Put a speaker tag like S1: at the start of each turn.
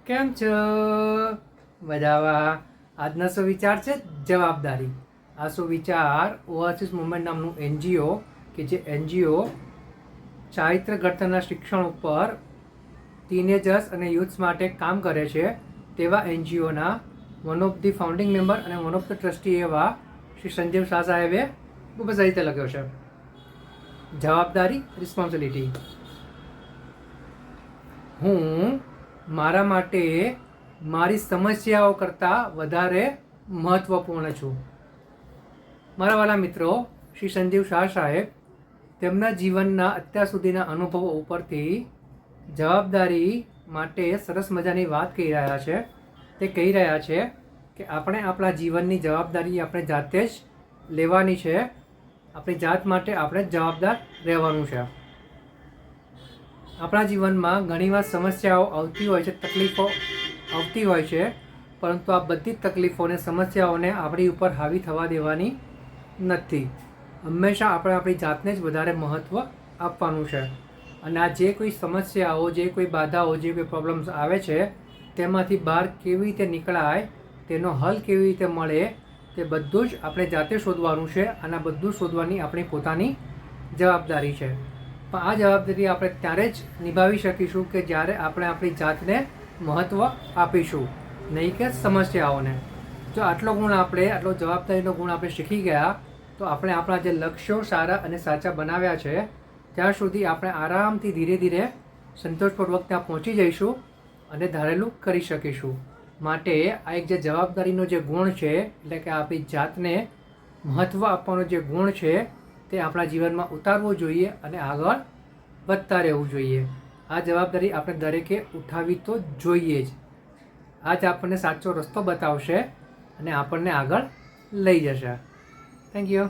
S1: કેમ છો? મજામાં. આજનો સુવિચાર છે જવાબદારી. આ સુવિચાર ઓઆસિસ મુવમેન્ટ નામનું એનજીઓ કે જે એનજીઓ ચારિત્ર ઘડતરના શિક્ષણ ઉપર ટીનેજર્સ અને યુથ્સ માટે કામ કરે છે તેવા એનજીઓના one of the founding member અને વન ઓફ ધ ટ્રસ્ટી એવા શ્રી સંજીવ શાહ સાહેબે ખૂબ જ રીતે લખ્યો છે. જવાબદારી, રિસ્પોન્સિબિલિટી. હું મારા માટે મારી સમસ્યાઓ કરતાં વધારે મહત્ત્વપૂર્ણ છું. મારા વાલા મિત્રો, શ્રી સંજીવ શાહ સાહેબ તેમના જીવનના અત્યાર સુધીના અનુભવો ઉપરથી જવાબદારી માટે સરસ મજાની વાત કહી રહ્યા છે. તે કહી રહ્યા છે કે આપણે આપણા જીવનની જવાબદારી આપણે જાતે જ લેવાની છે. આપણી જાત માટે આપણે જવાબદાર રહેવાનું છે. આપણા જીવનમાં ઘણીવાર સમસ્યાઓ આવતી હોય છે, તકલીફો આવતી હોય છે, પરંતુ આ બધી તકલીફોને, સમસ્યાઓને આપણી ઉપર હાવી થવા દેવાની નથી. હંમેશા આપણે આપણી જાતને જ વધારે મહત્ત્વ આપવાનું છે. અને આ જે કોઈ સમસ્યાઓ, જે કોઈ બાધાઓ, જે કોઈ પ્રોબ્લેમ્સ આવે છે તેમાંથી બહાર કેવી રીતે નીકળાય, તેનો હલ કેવી રીતે મળે, તે બધું જ આપણે જાતે શોધવાનું છે. અને આ બધું શોધવાની આપણી પોતાની જવાબદારી છે. પણ આ જવાબદારી આપણે ત્યારે જ નિભાવી શકીશું કે જ્યારે આપણે આપણી જાતને મહત્ત્વ આપીશું, નહીં કે સમસ્યાઓને. જો આટલો જવાબદારીનો ગુણ આપણે શીખી ગયા તો આપણે આપણા જે લક્ષ્યો સારા અને સાચા બનાવ્યા છે ત્યાં સુધી આપણે આરામથી ધીરે ધીરે સંતોષપૂર્વક ત્યાં પહોંચી જઈશું અને ધારેલું કરી શકીશું. માટે આ એક જે જવાબદારીનો જે ગુણ છે, એટલે કે આપણી જાતને મહત્ત્વ આપવાનો જે ગુણ છે તે આપણા જીવનમાં ઉતારવું જોઈએ અને આગળ વધતા રહેવું જોઈએ. આ જવાબદારી આપણે દરેકે ઉઠાવવી તો જોઈએ જ. આ જ આપણને સાચો રસ્તો બતાવશે અને આપણને આગળ લઈ જશે. Thank you.